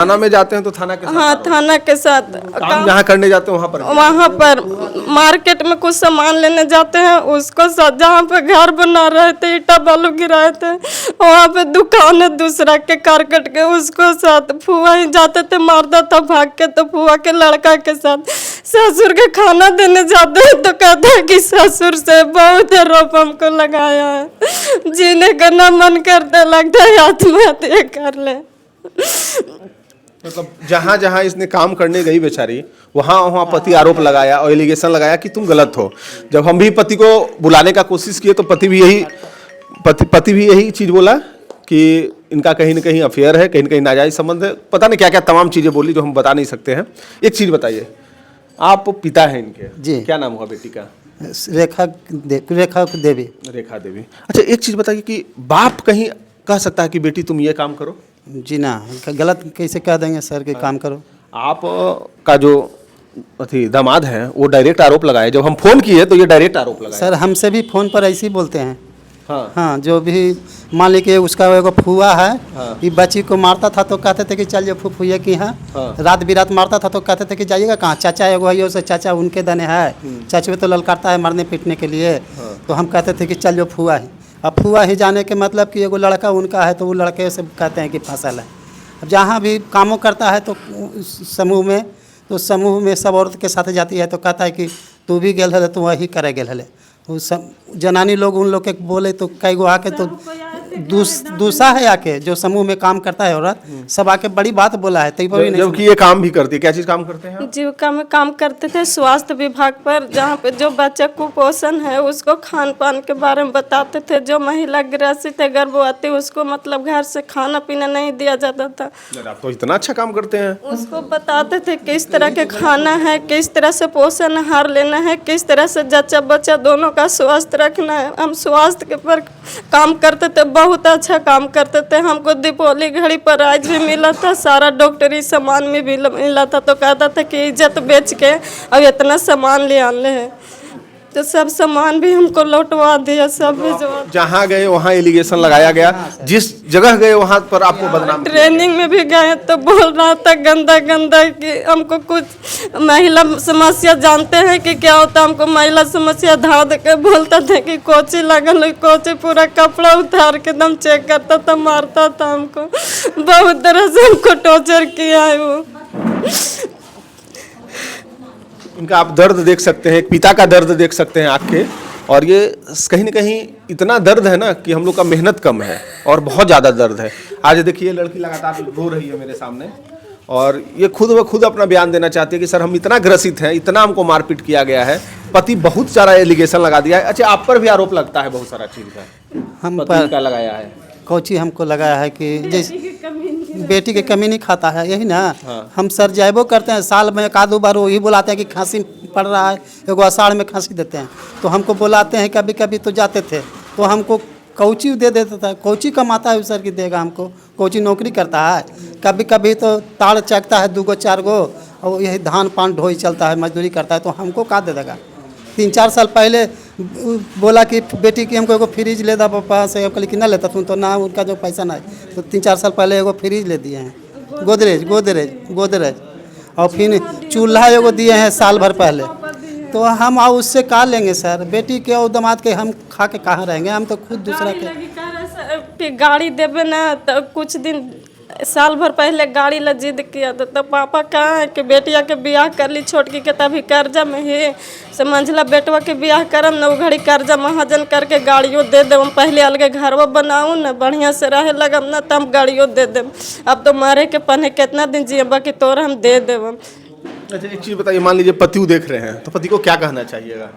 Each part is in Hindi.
थाना में जाते हैं तो थाना के साथ? हाँ, थाना के साथ काम जहाँ करने जाते हैं वहाँ पर मार्केट में कुछ सामान लेने जाते हैं, उसको साथ जहाँ पे घर बना रहे थे, ईटा बालू गिराए थे, वहाँ पे दुकान है दूसरा के कारकट के, उसको साथ फुआ ही जाते थे, मारता था भाग के, तो फुआ के लड़का के साथ ससुर के खाना देने जाते हैं तो कहते हैं कि ससुर से बहुत रोप हमको लगाया है, जीने का ना मन करता, लगता है आत्महत्या कर ले। मतलब जहाँ जहाँ इसने काम करने गई बेचारी, वहाँ वहाँ पति आरोप लगाया और एलिगेशन लगाया कि तुम गलत हो। जब हम भी पति को बुलाने का कोशिश किए तो पति भी यही चीज़ बोला कि इनका कहीं ना कहीं अफेयर है, कहीं ना कहीं नाजायज संबंध है, पता नहीं क्या क्या तमाम चीज़ें बोली जो हम बता नहीं सकते हैं। एक चीज़ बताइए, आप पिता हैं इनके जी। क्या नाम हुआ बेटी का? रेखा देवी। रेखा देवी। अच्छा, एक चीज़ बताइए कि बाप कहीं कह सकता है कि बेटी तुम ये काम करो? जी ना, गलत कैसे कह देंगे सर कि काम करो। आप का जो दामाद है वो डायरेक्ट आरोप लगाए, जब हम फोन किए तो ये डायरेक्ट आरोप लगाए। सर हमसे भी फ़ोन पर ऐसे ही बोलते हैं। हाँ हाँ, जो भी मान लीजिए उसका एगो फुआ है, ये बच्ची को मारता था तो कहते थे कि चलिए फुफुए की है, रात बिरात मारता था तो कहते थे कि जाइएगा कहाँ, चाचा एगो है, उसे चाचा उनके दने है, चाचे तो ललकारता है मारने पीटने के लिए, तो हम कहते थे कि चलिए फुआ है। अब फुआ ही जाने के मतलब कि एगो लड़का उनका है तो वो लड़के से कहते हैं कि फसल है। अब जहाँ भी कामों करता है तो समूह में सब औरत के साथ जाती है तो कहता है कि तू भी गेल है तो वही करे गेल है। वो सब जनानी लोग उन लोग के बोले तो कई गो आके तो दूसरा है आके जो समूह में काम करता है औरत, सब आके बड़ी बात बोला है। जबकि ये काम भी करती है, क्या चीज़ काम करते हैं? जीविका में काम करते थे स्वास्थ्य विभाग पर, जहाँ पे जो बच्चा कुपोषण है उसको खान पान के बारे में बताते थे, जो महिला ग्रसित है गर्भवती उसको मतलब घर से खाना पीना नहीं दिया जाता था। आप तो इतना अच्छा काम करते हैं। उसको बताते थे किस तरह के खाना है, किस तरह से पोषण आहार लेना है, किस तरह से जच्चा बच्चा दोनों का स्वास्थ्य रखना है। हम स्वास्थ्य के पर काम करते थे, बहुत अच्छा काम करते थे। हमको दीपावली घड़ी प्राइज भी मिला था, सारा डॉक्टरी सामान में भी मिला था, तो कहता था कि इज्जत बेच के अब इतना सामान ले आने हैं, तो सब सामान भी हमको लौटवा दिया, सब भिजवा। जहाँ गए वहाँ एलिगेशन लगाया गया, जिस जगह गए वहाँ पर आपको बदनाम। ट्रेनिंग में भी गए तो बोल रहा था गंदा गंदा कि हमको कुछ महिला समस्या जानते हैं कि क्या होता है, हमको महिला समस्या धार दे के बोलता था कि कोची लगल, कोची पूरा कपड़ा उतार के एकदम चेक करता था, मारता था हमको, बहुत तरह से हमको टॉर्चर किया है वो। इनका आप दर्द देख सकते हैं, एक पिता का दर्द देख सकते हैं आँख के, और ये कहीं ना कहीं इतना दर्द है ना कि हम लोग का मेहनत कम है और बहुत ज़्यादा दर्द है। आज देखिए लड़की लगातार रो रही है मेरे सामने, और ये खुद ब खुद अपना बयान देना चाहती है कि सर हम इतना ग्रसित हैं, इतना हमको मारपीट किया गया है, पति बहुत सारा एलिगेशन लगा दिया है। अच्छा, आप पर भी आरोप लगता है बहुत सारा चीज़ का, हम पति का लगाया है? कोची हमको लगाया है कि जैसे बेटी के कमी नहीं खाता है, यही ना। हम सर जायबो करते हैं, साल में एक आधो बार वही बुलाते हैं कि खांसी पड़ रहा है, एगो अषाढ़ में खांसी देते हैं तो हमको बुलाते हैं, कभी कभी तो जाते थे तो हमको कोची दे देता था। कोची कमाता है सर की देगा हमको, कोची नौकरी करता है, कभी कभी तो ताड़ चकता है 2 गो 4 गो, और यही धान पान ढोई चलता है, मजदूरी करता है, तो हमको कहाँ दे देगा। 3-4 साल पहले बोला कि बेटी की हमको एगो फ्रिज ले दा पापा से, कहली कि ना लेता तुम तो ना, उनका जो पैसा ना है, तो 3-4 साल पहले एगो फ्रिज ले दिए हैं, गोदरेज, और फिर चूल्हा एगो दिए हैं साल भर पहले। तो हम आओ उससे कहा लेंगे सर, बेटी के और दामाद के हम खा के कहाँ रहेंगे, हम तो खुद दूसरा के गाड़ी देवे ना, तो कुछ दिन साल भर पहले गाड़ी ला जिद किया था, तो पापा कहा है कि बेटिया के ब्याह कर ली छोटकी के, तभी कर्जा में ही समझला बेटवा के ब्याह करम न, वो घड़ी कर्जा महाजन करके गाड़ियों दे दे, पहले अलगे घरवा बनाऊँ न, बढ़िया से रहे लगम न, तब गाड़ियों दे दे। अब तो मारे के पन्हे कितना दिन जियबा कि तोरा हम दे देव। अच्छा, एक चीज़ बताइए, मान लीजिए पति देख रहे हैं तो पति को क्या कहना चाहिएगा?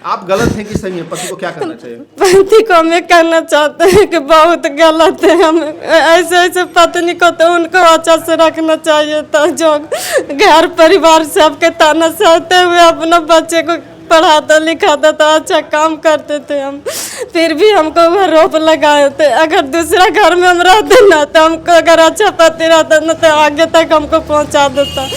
आप गलत हैं कि सही है, पति को क्या कहना चाहिए? पति को हमें कहना चाहते हैं कि बहुत गलत है, हम ऐसे पत्नी को तो उनको अच्छा से रखना चाहिए था, जो घर परिवार सबके ताना सहते हुए अपना बच्चे को पढ़ाता लिखाता था, अच्छा काम करते थे हम, फिर भी हमको वह रोप लगाए थे। अगर दूसरा घर में हम रहते ना तो हमको अगर अच्छा पति रहता ना तो आगे तक हमको पहुंचा देता।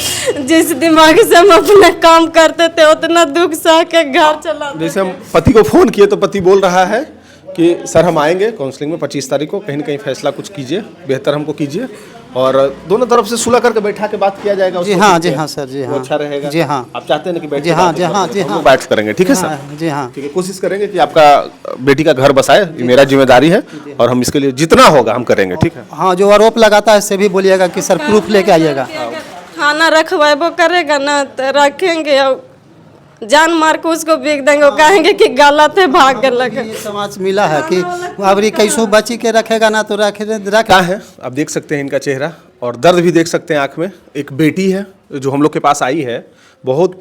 जिस दिमाग से हम अपना काम करते थे उतना दुख सह के घर चला। जैसे हम पति को फ़ोन किए तो पति बोल रहा है कि सर हम आएंगे काउंसलिंग में 25 तारीख को, कहीं ना कहीं फैसला कुछ कीजिए, बेहतर हमको कीजिए, और दोनों तरफ से सुलह करके बैठा के बात किया जाएगा। जी उसको हाँ, ठीक जी है? हाँ सर, जी वो हाँ। अच्छा रहेगा। जी हाँ। आप चाहते हैं ना कि बैठ जी के हाँ, बात जी हाँ, करें? जी हम हाँ। लोग बैठ करेंगे, ठीक है सर? हाँ, जी हाँ। ठीक है, कोशिश करेंगे कि आपका बेटी का घर बसाए, ये मेरा जिम्मेदारी है और हम इसके लिए जितना होगा हम करेंगे, ठीक है? हाँ, जो आरोप लगाता है इससे भी बोलिएगा कि सर प्रूफ लेके आइएगा। खाना रखवाबो करेगा ना तो रखेंगे और जान मार के उसको बेच देंगे। वो कहेंगे कि गलत है, भाग के लगे। ये समाज मिला है कि अबरी कैसो बची के रखेगा ना तो रख क्या है, आप देख सकते हैं इनका चेहरा और दर्द भी देख सकते हैं आंख में। एक बेटी है जो हम लोग के पास आई है, बहुत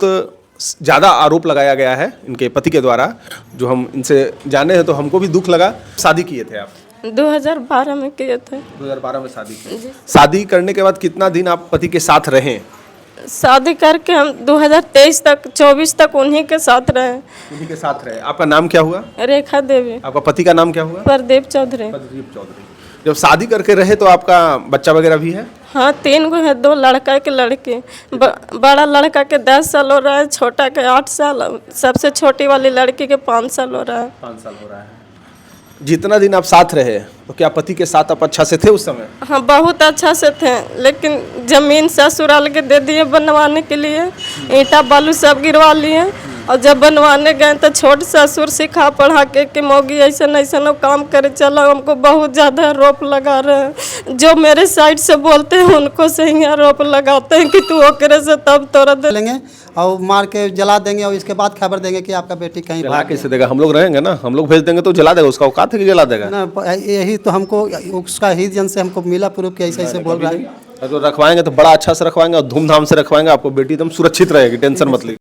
ज़्यादा आरोप लगाया गया है इनके पति के द्वारा, जो हम इनसे जाने हैं तो हमको भी दुख लगा। शादी किए थे आप? 2012 में किए थे। 2012 में शादी की। शादी करने के बाद कितना दिन आप पति के साथ रहे? शादी करके हम 2023 तक 24 तक उन्हीं के साथ रहे। उन्हीं के साथ रहे। आपका नाम क्या हुआ? रेखा देवी। आपका पति का नाम क्या हुआ? प्रदीप चौधरी। प्रदीप चौधरी। जब शादी करके रहे तो आपका बच्चा वगैरह भी है? हाँ, 3 गो है, 2 लड़का के लड़की। बड़ा लड़का के 10 साल हो रहा है, छोटा के 8 साल, सबसे छोटी वाली लड़की के 5 साल हो रहा है। 5 साल हो रहा है। जितना दिन आप साथ रहे तो क्या पति के साथ आप अच्छा से थे उस समय? हाँ, बहुत अच्छा से थे, लेकिन जमीन ससुराल के दे दिए बनवाने के लिए, ईंटा बालू सब गिरवा लिए। और जब बनवाने गए तो छोट ससुर सिखा पढ़ा के कि मौगी ऐसा ऐसा काम करे चलो। हमको बहुत ज़्यादा आरोप लगा रहे हैं। जो मेरे साइड से बोलते हैं उनको से ही आरोप लगाते हैं कि तू ओकरे से तब तोड़ा दे लेंगे और मार के जला देंगे और इसके बाद खबर देंगे कि आपका बेटी कहीं जला भाग कैसे देगा? हम लोग रहेंगे ना, हम लोग भेज देंगे तो जला देगा। उसका औकात है कि जला देगा? ना। यही तो हमको उसका ही जन से हमको मिला प्रूफ कि ऐसे ऐसे बोल रहा है। तो रखवाएंगे तो बड़ा अच्छा से रखवाएंगे और धूमधाम से रखवाएंगे। आपको बेटी एकदम सुरक्षित रहेगी, टेंशन मत लीजिए।